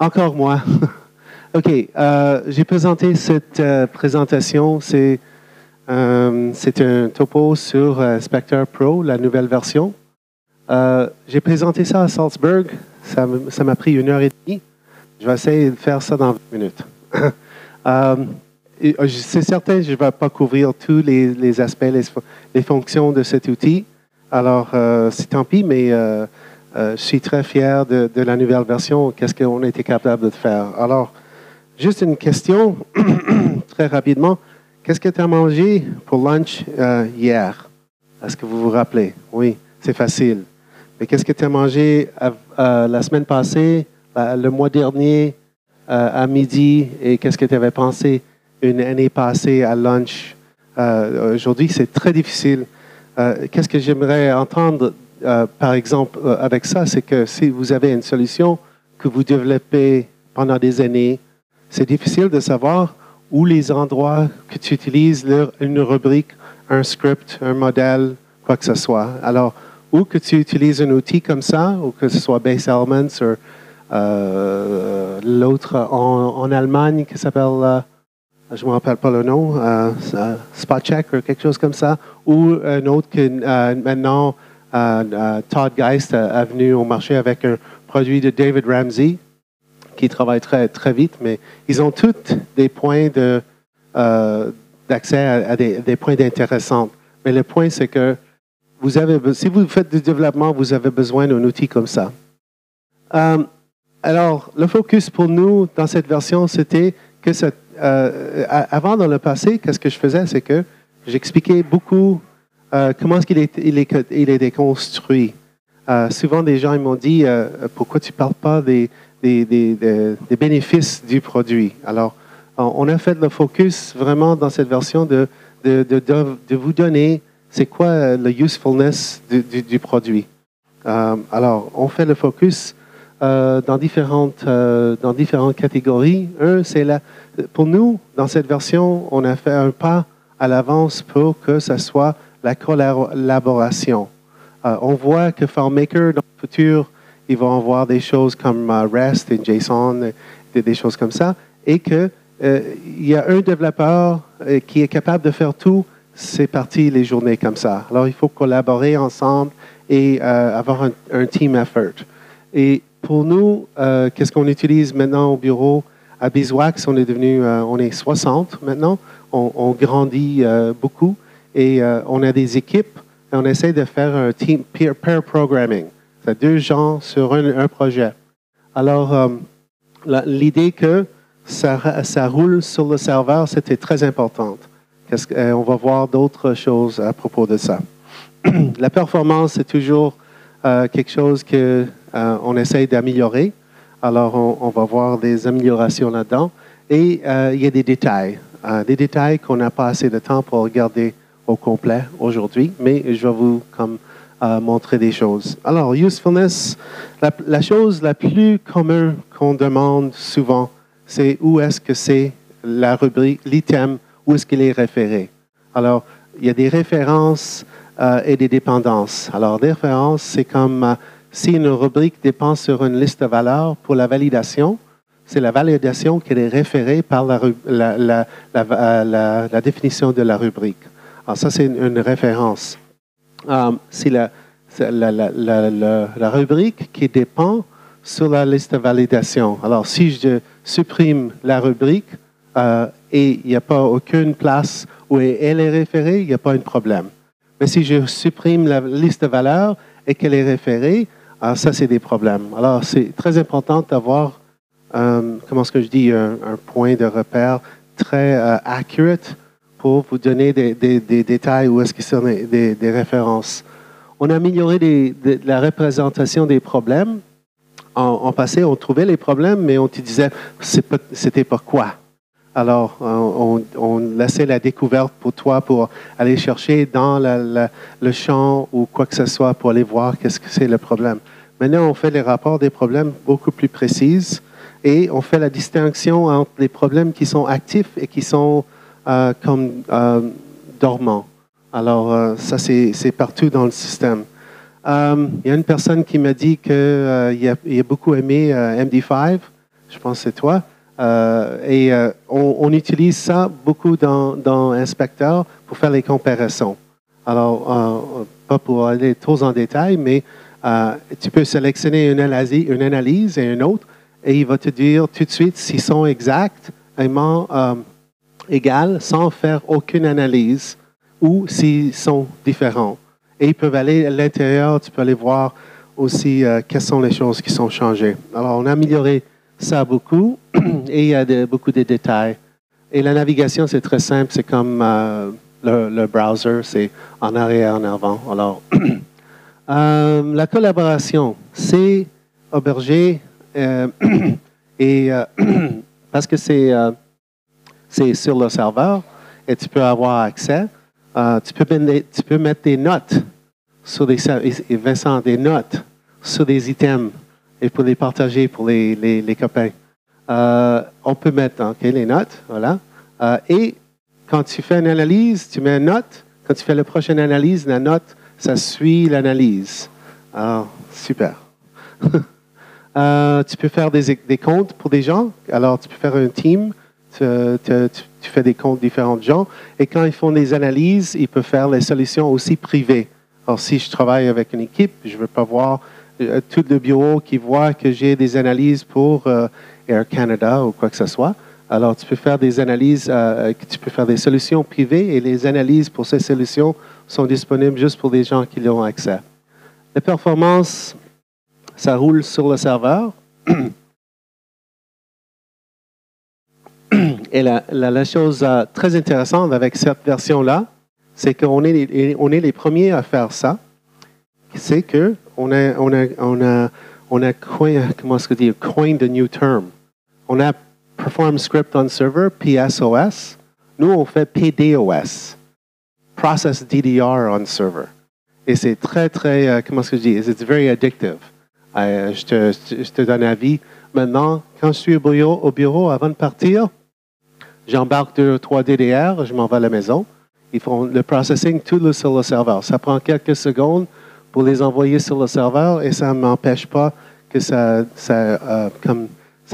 Encore moi. OK. J'ai présenté cette présentation. C'est un topo sur Spectre Pro, la nouvelle version. J'ai présenté ça à Salzburg. Ça m'a pris 1h30. Je vais essayer de faire ça dans 20 minutes. C'est certain que je ne vais pas couvrir tous les aspects, les fonctions de cet outil. Alors, c'est tant pis, mais je suis très fier de la nouvelle version. Qu'est-ce qu'on a été capable de faire? Alors, juste une question, très rapidement. Qu'est-ce que tu as mangé pour lunch hier? Est-ce que vous vous rappelez? Oui, c'est facile. Mais qu'est-ce que tu as mangé la semaine passée, le mois dernier, à midi? Et qu'est-ce que tu avais pensé une année passée à lunch? Aujourd'hui, c'est très difficile. Qu'est-ce que j'aimerais entendre, par exemple, avec ça, c'est que si vous avez une solution que vous développez pendant des années, c'est difficile de savoir où les endroits que tu utilises, une rubrique, un script, un modèle, quoi que ce soit. Alors, ou que tu utilises un outil comme ça, ou que ce soit Base Elements, ou l'autre en Allemagne qui s'appelle... je ne me rappelle pas le nom, Spotcheck ou quelque chose comme ça, ou un autre que maintenant Todd Geist est venu au marché avec un produit de David Ramsey qui travaille très, très vite, mais ils ont tous des points d'accès à des points intéressants. Mais le point, c'est que si vous faites du développement, vous avez besoin d'un outil comme ça. Alors, le focus pour nous dans cette version, c'était que avant, dans le passé, qu'est-ce que je faisais, c'est que j'expliquais beaucoup comment est-ce il est construit. Souvent, des gens ils m'ont dit pourquoi tu ne parles pas des bénéfices du produit. Alors, on a fait le focus vraiment dans cette version de vous donner c'est quoi le usefulness du produit. Alors, on fait le focus dans différentes catégories. Pour nous, dans cette version, on a fait un pas à l'avance pour que ce soit la collaboration. On voit que FileMaker, dans le futur, ils vont avoir des choses comme REST et JSON, des choses comme ça, et qu'il y a un développeur qui est capable de faire tout, c'est parti les journées comme ça. Alors, il faut collaborer ensemble et avoir un team effort. Et pour nous, qu'est-ce qu'on utilise maintenant au bureau? À Beeswax, on est 60 maintenant. On grandit beaucoup et on a des équipes et on essaie de faire un team peer programming. C'est 2 gens sur un projet. Alors, l'idée que ça roule sur le serveur, c'était très importante. On va voir d'autres choses à propos de ça. La performance, c'est toujours quelque chose qu'on essaie d'améliorer. Alors, on va voir des améliorations là-dedans. Et il y a des détails qu'on n'a pas assez de temps pour regarder au complet aujourd'hui, mais je vais vous montrer des choses. Alors, usefulness, la chose la plus commune qu'on demande souvent, c'est où est-ce que c'est la rubrique, l'item, où est-ce qu'il est référé. Alors, il y a des références et des dépendances. Alors, des références, c'est comme si une rubrique dépend sur une liste de valeurs pour la validation, c'est la validation qui est référée par la définition de la rubrique. Alors, ça, c'est une référence. C'est la rubrique qui dépend sur la liste de validation. Alors, si je supprime la rubrique et il n'y a pas aucune place où elle est référée, il n'y a pas de problème. Mais si je supprime la liste de valeurs et qu'elle est référée, alors ça, c'est des problèmes. Alors, c'est très important d'avoir, comment est-ce que je dis, un point de repère très accurate pour vous donner des détails où est-ce que sont des références. On a amélioré la représentation des problèmes. En passé, on trouvait les problèmes, mais on te disait, c'était pourquoi. Alors, on laissait la découverte pour toi pour aller chercher dans le champ ou quoi que ce soit pour aller voir qu'est-ce que c'est le problème. Maintenant, on fait les rapports des problèmes beaucoup plus précises et on fait la distinction entre les problèmes qui sont actifs et qui sont dormants. Alors, ça, c'est partout dans le système. Il y a une personne qui m'a dit qu'il a beaucoup aimé MD5. je pense que c'est toi. On utilise ça beaucoup dans Inspecteur pour faire les comparaisons. Alors, pas pour aller trop en détail, mais tu peux sélectionner une analyse et une autre, et il va te dire tout de suite s'ils sont exactement égales sans faire aucune analyse ou s'ils sont différents. Et ils peuvent aller à l'intérieur, tu peux aller voir aussi quelles sont les choses qui sont changées. Alors, on a amélioré ça beaucoup et il y a beaucoup de détails. Et la navigation, c'est très simple, c'est comme le browser, c'est en arrière, en avant. Alors, la collaboration, c'est Auberger et parce que c'est sur le serveur et tu peux avoir accès. Tu peux mettre des notes sur Vincent, des notes sur des items et pour les partager pour les copains. On peut mettre les notes, voilà. Et quand tu fais une analyse, tu mets une note. Quand tu fais la prochaine analyse, la note, ça suit l'analyse. Alors, super. Tu peux faire des comptes pour des gens. Alors, tu peux faire un team. Tu fais des comptes différents gens. Et quand ils font des analyses, ils peuvent faire les solutions aussi privées. Alors, si je travaille avec une équipe, je ne veux pas voir tout le bureau qui voit que j'ai des analyses pour Air Canada ou quoi que ce soit. Alors, tu peux faire des analyses, tu peux faire des solutions privées et les analyses pour ces solutions sont disponibles juste pour les gens qui y ont accès. La performance, ça roule sur le serveur. Et la chose très intéressante avec cette version-là, c'est qu'on est les premiers à faire ça. C'est qu'on a coined a new term. On a Perform Script on Server, PSOS. Nous, on fait PDOS, Process DDR on Server. Et c'est très, it's very addictive. Je te donne avis. Maintenant, quand je suis au bureau, avant de partir, j'embarque 2 ou 3 DDR, je m'en vais à la maison. Ils font le processing tout sur le serveur. Ça prend quelques secondes pour les envoyer sur le serveur et ça ne m'empêche pas que ça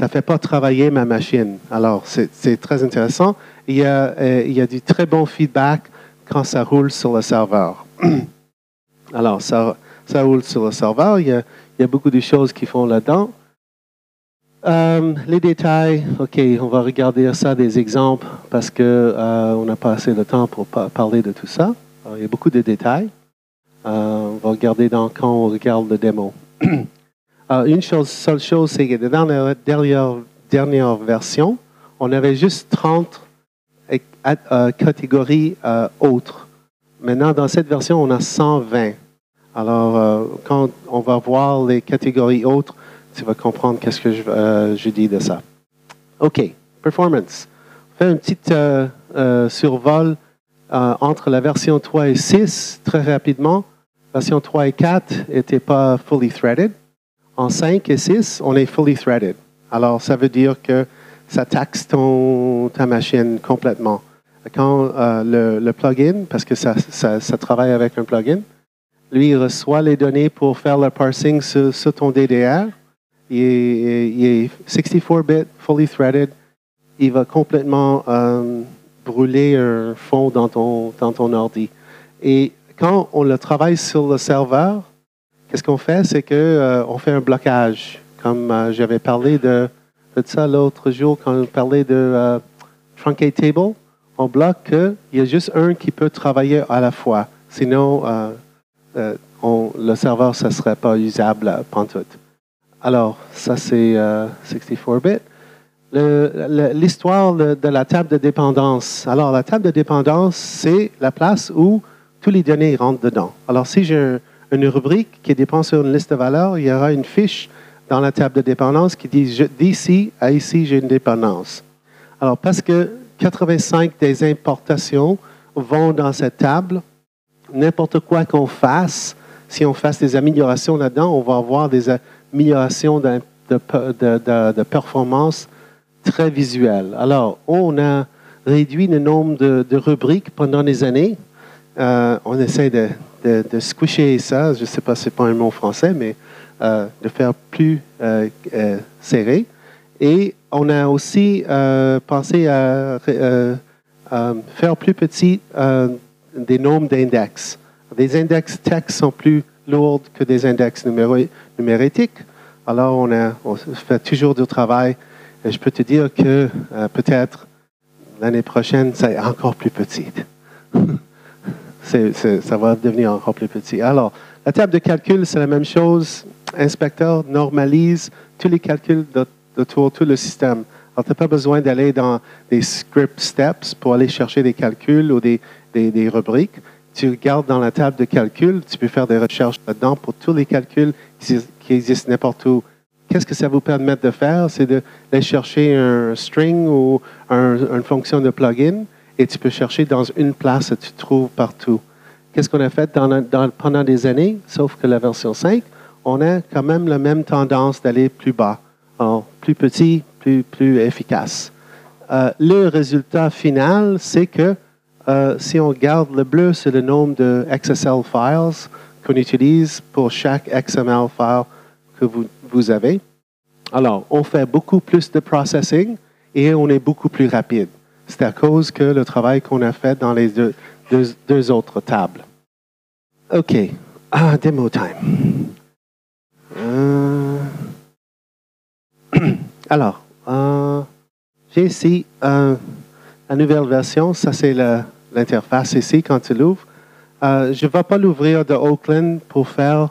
fait pas travailler ma machine. Alors, c'est très intéressant. Il y a du très bon feedback quand ça roule sur le serveur. Alors, ça roule sur le serveur. Il y a beaucoup de choses qui font là-dedans. Les détails, OK, on va regarder ça, des exemples, parce qu'on n'a pas assez de temps pour parler de tout ça. Alors, il y a beaucoup de détails. On va regarder quand on regarde le démo. Une seule chose, c'est que dans la dernière version, on avait juste 30 catégories autres. Maintenant, dans cette version, on a 120. Alors, quand on va voir les catégories autres, tu vas comprendre qu'est-ce que je dis de ça. OK, performance. On fait un petit survol entre la version 3 et 6 très rapidement. Version 3 et 4 n'étaient pas fully threaded. En 5 et 6, on est fully threaded. Alors, ça veut dire que ça taxe ta machine complètement. Quand le plugin, parce que ça travaille avec un plugin, lui, il reçoit les données pour faire le parsing sur ton DDR. Il est 64-bit, fully threaded. Il va complètement brûler un fond dans ton ordi. Et quand on le travaille sur le serveur, qu'est-ce qu'on fait? C'est qu'on fait un blocage. Comme j'avais parlé de ça l'autre jour, quand on parlait de truncate table, on bloque qu'il y a juste un qui peut travailler à la fois. Sinon, le serveur, ça ne serait pas usable pantoute. Alors, ça, c'est 64-bit. L'histoire de la table de dépendance. Alors, la table de dépendance, c'est la place où tous les données rentrent dedans. Alors, si j'ai une rubrique qui dépend sur une liste de valeurs, il y aura une fiche dans la table de dépendance qui dit d'ici à ici, j'ai une dépendance. Alors, parce que 85 des importations vont dans cette table, n'importe quoi qu'on fasse, si on fasse des améliorations là-dedans, on va avoir des améliorations de performance très visuelles. Alors, on a réduit le nombre de rubriques pendant des années. On essaie de squisher ça, je ne sais pas, ce n'est pas un mot français, mais de faire plus serré. Et on a aussi pensé à faire plus petit des nombres d'index. Des index textes sont plus lourds que des index numérétiques. Alors, on fait toujours du travail. Et je peux te dire que peut-être l'année prochaine, c'est encore plus petit. Ça va devenir encore plus petit. Alors, la table de calcul, c'est la même chose. Inspecteur normalise tous les calculs autour de tout le système. Alors, tu n'as pas besoin d'aller dans des script steps pour aller chercher des calculs ou des rubriques. Tu regardes dans la table de calcul, tu peux faire des recherches là-dedans pour tous les calculs qui existent n'importe où. Qu'est-ce que ça vous permet de faire? C'est d'aller chercher un string ou une fonction de plugin et tu peux chercher dans une place que tu trouves partout. Qu'est-ce qu'on a fait pendant des années, sauf que la version 5, on a quand même la même tendance d'aller plus bas. Alors, plus petit, plus efficace. Le résultat final, c'est que si on regarde le bleu, c'est le nombre de XSL files qu'on utilise pour chaque XML file que vous avez. Alors, on fait beaucoup plus de processing et on est beaucoup plus rapide. C'est à cause que le travail qu'on a fait dans les deux autres tables. OK. Demo time. Alors, j'ai ici la nouvelle version. Ça, c'est l'interface ici quand tu l'ouvres. Je ne vais pas l'ouvrir de Oakland pour faire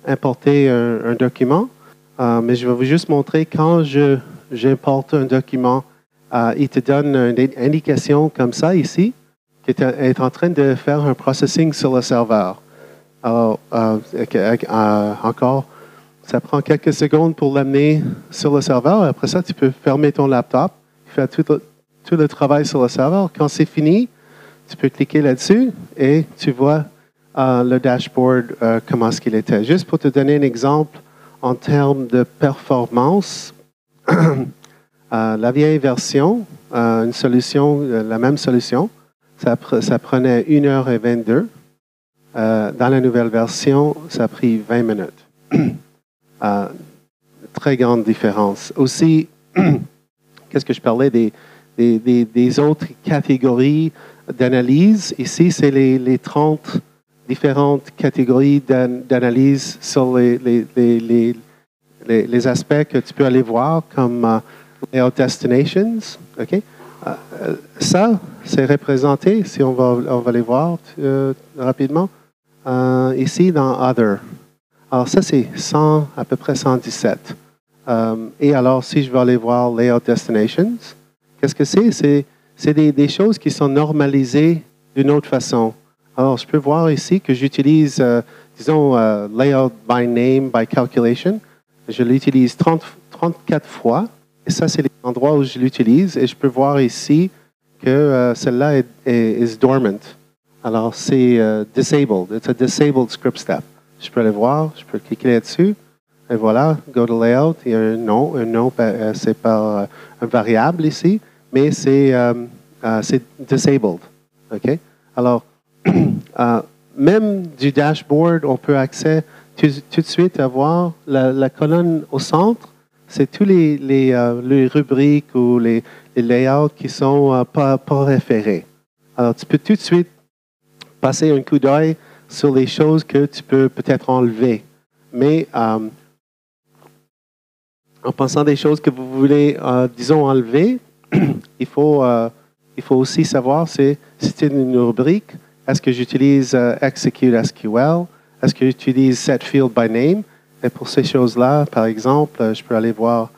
importer un document, mais je vais vous juste montrer quand j'importe un document, il te donne une indication comme ça ici, qui est en train de faire un processing sur le serveur. Alors, encore, ça prend quelques secondes pour l'amener sur le serveur. Après ça, tu peux fermer ton laptop, faire tout le travail sur le serveur. Quand c'est fini, tu peux cliquer là-dessus et tu vois le dashboard, comment est-ce qu'il était. Juste pour te donner un exemple en termes de performance, la vieille version, une solution, la même solution, ça prenait 1h22. Dans la nouvelle version, ça a pris 20 minutes. Très grande différence. Aussi, qu'est-ce que je parlais des autres catégories d'analyse. Ici, c'est les 30 différentes catégories d'analyse sur les aspects que tu peux aller voir comme layout destinations. Okay? Ça, c'est représenté, si on va les voir rapidement, ici dans Other. Alors ça, c'est à peu près 117. Et alors, si je veux aller voir Layout Destinations, qu'est-ce que c'est? C'est des choses qui sont normalisées d'une autre façon. Alors, je peux voir ici que j'utilise, disons, Layout by Name, by Calculation. Je l'utilise 34 fois. Et ça, c'est les endroits où je l'utilise. Et je peux voir ici que celle-là est dormant. Alors, c'est disabled. It's a disabled script step. Je peux aller voir, je peux cliquer là-dessus. Et voilà, go to layout. Il y a un nom. Un nom, c'est par un variable ici, mais c'est disabled. OK? Alors, même du dashboard, on peut accéder tout de suite à voir la colonne au centre. C'est tous les rubriques ou les layouts qui sont pas référés. Alors, tu peux tout de suite passer un coup d'œil sur les choses que tu peux peut-être enlever. Mais en pensant des choses que vous voulez, disons, enlever, il faut aussi savoir si c'est une rubrique. Est-ce que j'utilise Execute SQL? Est-ce que j'utilise Set Field by Name? Et pour ces choses-là, par exemple, je peux aller voir,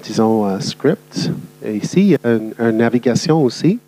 disons, Script. Et ici, il y a une navigation aussi.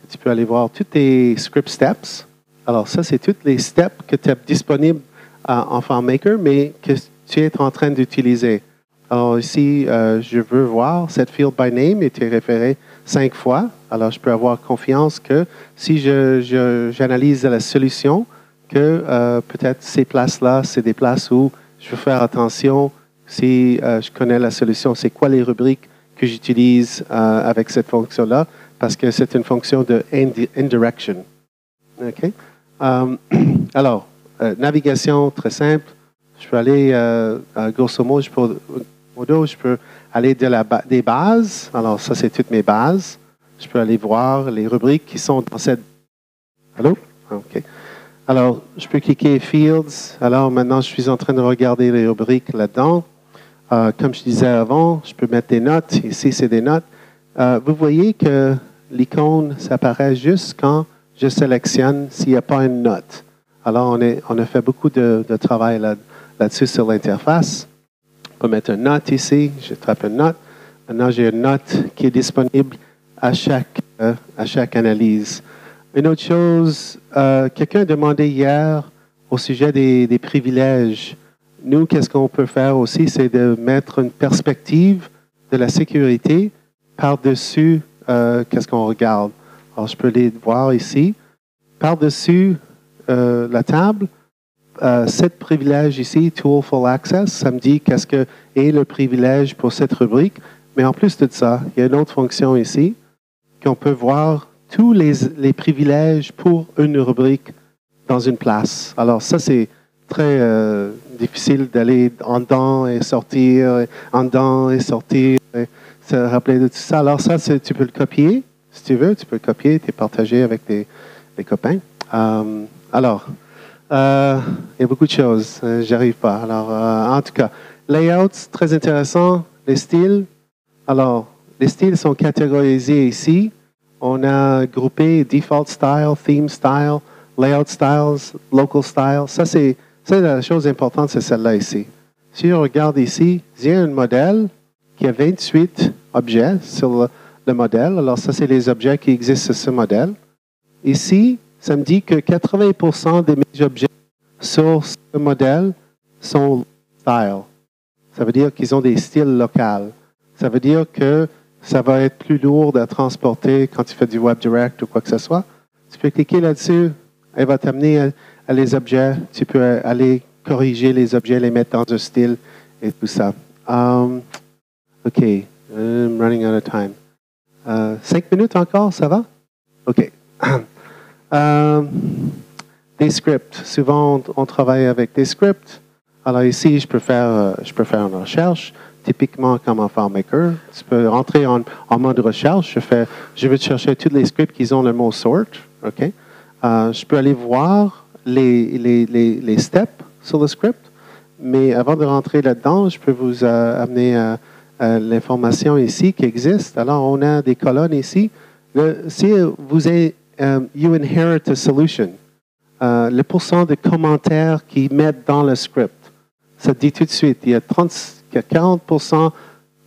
Tu peux aller voir tous tes script steps. Alors, ça, c'est tous les steps que tu as disponibles en FileMaker, mais que tu es en train d'utiliser. Alors, ici, je veux voir Set Field by Name et tu es référé 5 fois. Alors, je peux avoir confiance que si j'analyse la solution, que peut-être ces places-là, c'est des places où je veux faire attention si je connais la solution. C'est quoi les rubriques que j'utilise avec cette fonction-là? Parce que c'est une fonction de indirection. OK? Alors, navigation très simple. Je peux aller, grosso modo, je peux aller des bases. Alors, ça, c'est toutes mes bases. Je peux aller voir les rubriques qui sont dans cette... Allô? OK. Alors, je peux cliquer Fields. Alors, maintenant, je suis en train de regarder les rubriques là-dedans. Comme je disais avant, je peux mettre des notes. Ici, c'est des notes. Vous voyez que l'icône s'apparaît juste quand je sélectionne s'il n'y a pas une note. Alors, on a fait beaucoup de travail là-dessus sur l'interface. On peut mettre une note ici. Je tape une note. Maintenant, j'ai une note qui est disponible à chaque analyse. Une autre chose, quelqu'un a demandé hier au sujet des privilèges. Nous, qu'est-ce qu'on peut faire aussi, c'est de mettre une perspective de la sécurité par-dessus qu'est-ce qu'on regarde. Alors, je peux les voir ici. Par-dessus la table, cette privilège ici, Tool Full Access, ça me dit qu'est-ce que est le privilège pour cette rubrique. Mais en plus de ça, il y a une autre fonction ici qu'on peut voir tous les privilèges pour une rubrique dans une place. Alors ça, c'est très difficile d'aller en dedans et sortir, en dedans et sortir, et se rappeler de tout ça. Alors ça, tu peux le copier, si tu veux, tu peux le copier et partager avec tes copains. Alors, il y a beaucoup de choses, j'arrive pas. Alors, en tout cas, layout, très intéressant, les styles. Alors, les styles sont catégorisés ici. On a groupé Default Style, Theme Style, Layout Styles, Local Style. Ça, c'est la chose importante, c'est celle-là ici. Si je regarde ici, j'ai un modèle qui a 28 objets sur le modèle. Alors, ça, c'est les objets qui existent sur ce modèle. Ici, ça me dit que 80% de mes objets sur ce modèle sont style. Ça veut dire qu'ils ont des styles locaux. Ça veut dire que ça va être plus lourd à transporter quand tu fais du Web Direct ou quoi que ce soit. Tu peux cliquer là-dessus, elle va t'amener à les objets. Tu peux aller corriger les objets, les mettre dans un style et tout ça. OK, I'm running out of time. 5 minutes encore, ça va? OK. Des scripts. Souvent, on travaille avec des scripts. Alors ici, je peux faire une recherche. Typiquement comme en FileMaker, tu peux rentrer en mode recherche. Je vais chercher tous les scripts qui ont le mot sort. OK? Je peux aller voir les steps sur le script, mais avant de rentrer là-dedans, je peux vous amener l'information ici qui existe. Alors, on a des colonnes ici. Si vous avez You inherit a solution, le pourcent de commentaires qu'ils mettent dans le script, ça dit tout de suite, il y a 40%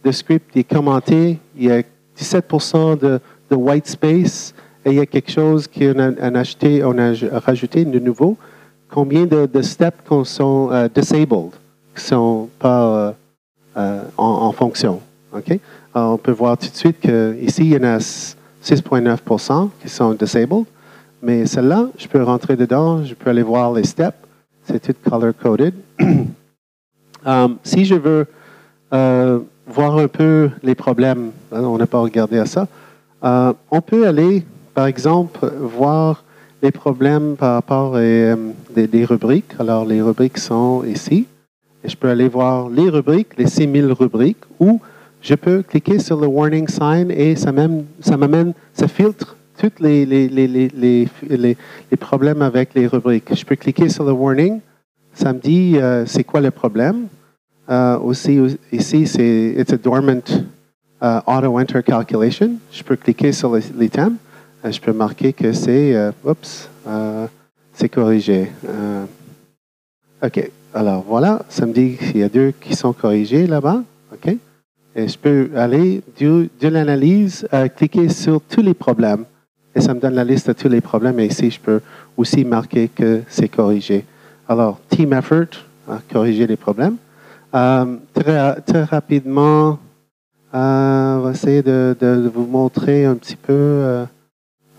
de script qui est commenté, il y a 17% de white space, et il y a quelque chose qu'on a rajouté de nouveau. Combien de steps qui sont disabled, qui ne sont pas en fonction. Okay? Alors, on peut voir tout de suite qu'ici, il y en a 6,9% qui sont disabled, mais celle-là, je peux rentrer dedans, je peux aller voir les steps, c'est tout color-coded. Si je veux voir un peu les problèmes, on n'a pas regardé à ça, on peut aller, par exemple, voir les problèmes par rapport à des rubriques. Alors, les rubriques sont ici. Et je peux aller voir les rubriques, les 6000 rubriques, ou je peux cliquer sur le warning sign et ça filtre tous les problèmes avec les rubriques. Je peux cliquer sur le warning, ça me dit c'est quoi le problème. Aussi, ici, c'est It's a dormant auto-enter calculation. Je peux cliquer sur les thèmes. Je peux marquer que c'est corrigé. OK. Alors, voilà. Ça me dit qu'il y a 2 qui sont corrigés là-bas. OK. Et je peux aller de l'analyse, cliquer sur tous les problèmes. Et ça me donne la liste de tous les problèmes. Et ici, je peux aussi marquer que c'est corrigé. Alors, Team Effort, corriger les problèmes. Très rapidement, on va essayer de vous montrer un petit peu.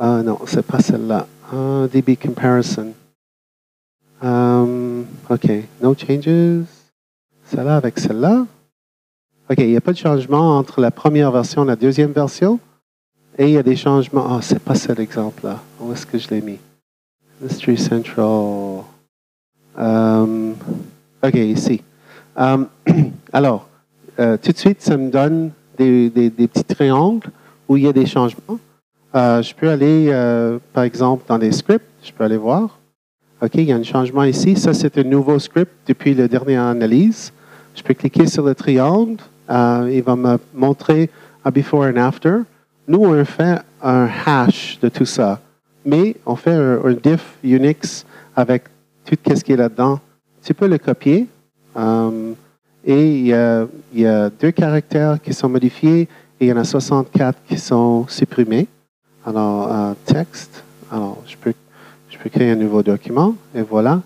Non, c'est pas celle-là. DB Comparison. OK, no changes. Celle-là avec celle-là. OK, il n'y a pas de changement entre la première version et la deuxième version. Et il y a des changements. Ah, c'est pas cet exemple-là. Où est-ce que je l'ai mis? Mystery Central. OK, ici. Alors, tout de suite, ça me donne des petits triangles où il y a des changements. Je peux aller, par exemple, dans les scripts, je peux aller voir. OK, il y a un changement ici. Ça, c'est un nouveau script depuis la dernière analyse. Je peux cliquer sur le triangle. Il va me montrer un before and after. Nous, on fait un hash de tout ça. Mais on fait un diff Unix avec tout ce qui est là-dedans. Tu peux le copier. Et il y a 2 caractères qui sont modifiés et il y en a 64 qui sont supprimés. Alors, texte. Alors, je peux créer un nouveau document. Et voilà.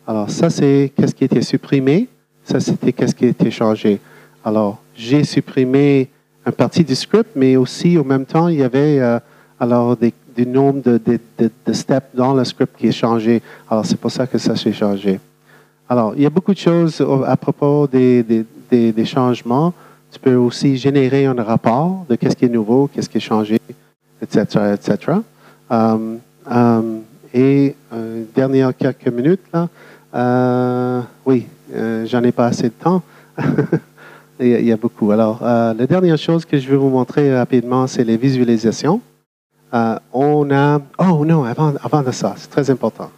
Alors, ça, c'est qu'est-ce qui était supprimé. Ça, c'était qu'est-ce qui a été changé. Alors, j'ai supprimé une partie du script, mais aussi, au même temps, il y avait du nombre de steps dans le script qui est changé. Alors, c'est pour ça que ça s'est changé. Alors, il y a beaucoup de choses à propos des changements. Tu peux aussi générer un rapport de qu'est-ce qui est nouveau, qu'est-ce qui est changé, etc., etc. Dernière quelques minutes, là. Oui, j'en ai pas assez de temps. Il y a beaucoup. Alors, la dernière chose que je vais vous montrer rapidement, c'est les visualisations. Oh non, avant de ça, c'est très important.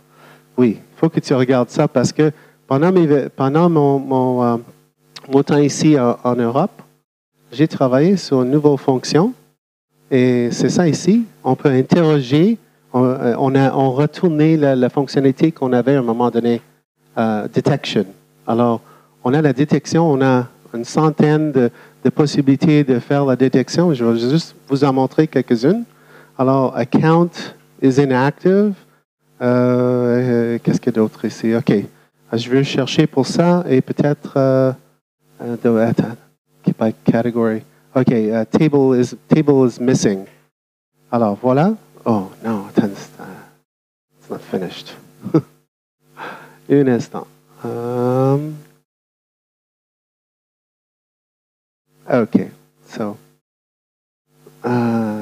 Oui, il faut que tu regardes ça parce que pendant mon temps ici en Europe, j'ai travaillé sur une nouvelle fonction. Et c'est ça ici. On peut interroger. On retournait la fonctionnalité qu'on avait à un moment donné, detection. Alors, on a la détection, on a une centaine de possibilités de faire la détection. Je vais juste vous en montrer quelques-unes. Alors, account is inactive. Qu'est-ce qu'il y a d'autre ici? OK. Je vais chercher pour ça et peut-être by category. OK. Table is missing. Alors, voilà. Oh, no, it's not finished. Un instant. OK. So,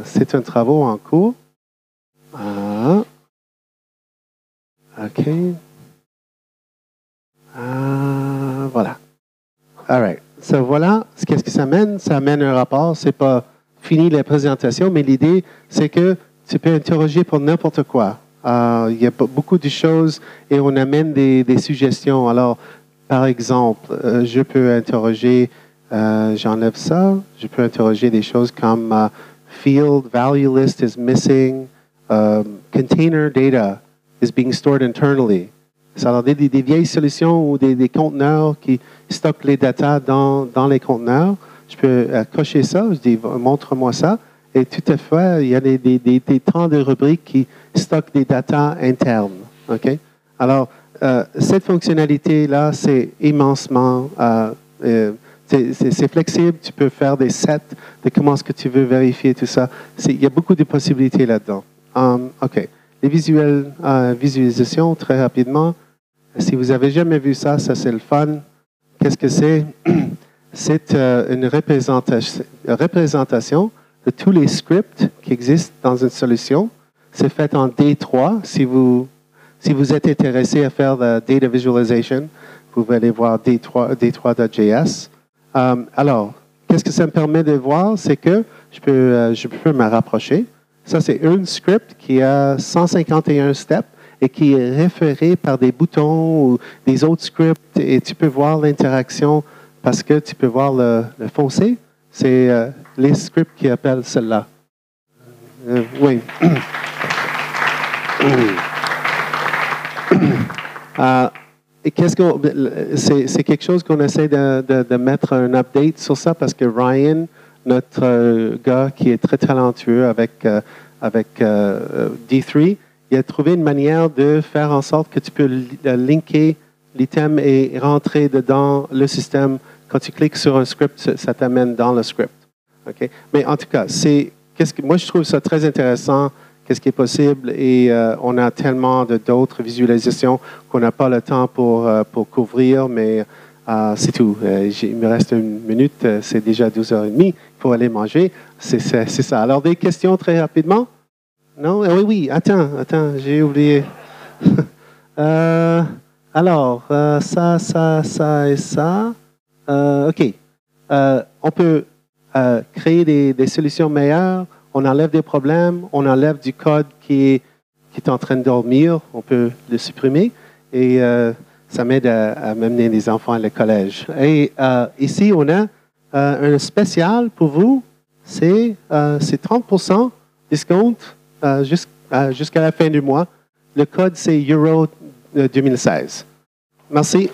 c'est un travail en cours. OK. Voilà. All right. So, voilà. Qu'est-ce que ça mène? Ça amène un rapport. C'est pas fini la présentation, mais l'idée, c'est que tu peux interroger pour n'importe quoi. Il y a beaucoup de choses et on amène des suggestions. Alors, par exemple, je peux interroger, j'enlève ça, je peux interroger des choses comme field value list is missing, container data is being stored internally. Alors, des vieilles solutions ou des conteneurs qui stockent les data dans les conteneurs. Je peux cocher ça, je dis montre-moi ça. Et tout à fait, il y a des temps de rubriques qui stockent des data internes. OK? Alors, cette fonctionnalité-là, c'est immensement... c'est flexible, tu peux faire des sets de comment est-ce que tu veux vérifier tout ça. Il y a beaucoup de possibilités là-dedans. OK. Les visualisations, très rapidement. Si vous n'avez jamais vu ça, ça c'est le fun. Qu'est-ce que c'est? C'est une représentation de tous les scripts qui existent dans une solution. C'est fait en D3. Si vous êtes intéressé à faire la data visualization, vous pouvez aller voir D3.js. Alors, qu'est-ce que ça me permet de voir? C'est que je peux me rapprocher. Ça, c'est un script qui a 151 steps et qui est référé par des boutons ou des autres scripts. Et tu peux voir l'interaction parce que tu peux voir le foncé. C'est les scripts qui appellent cela. Oui. C'est quelque chose qu'on essaie de mettre un update sur ça parce que Ryan, notre gars qui est très talentueux avec D3, il a trouvé une manière de faire en sorte que tu peux linker l'item et rentrer dedans le système. Quand tu cliques sur un script, ça t'amène dans le script. Okay? Mais en tout cas, moi, je trouve ça très intéressant, qu'est-ce qui est possible, et on a tellement d'autres visualisations qu'on n'a pas le temps pour couvrir, mais c'est tout. Il me reste une minute, c'est déjà 12h30, il faut aller manger. C'est ça. Alors, des questions très rapidement? Non? Oui, attends, j'ai oublié. Alors, ça et ça. OK. on peut créer des solutions meilleures, on enlève des problèmes, on enlève du code qui est en train de dormir, on peut le supprimer et ça m'aide à mener les enfants à le collège. Et ici, on a un spécial pour vous, c'est 30% discount jusqu'à la fin du mois. Le code, c'est Euro 2016. Merci.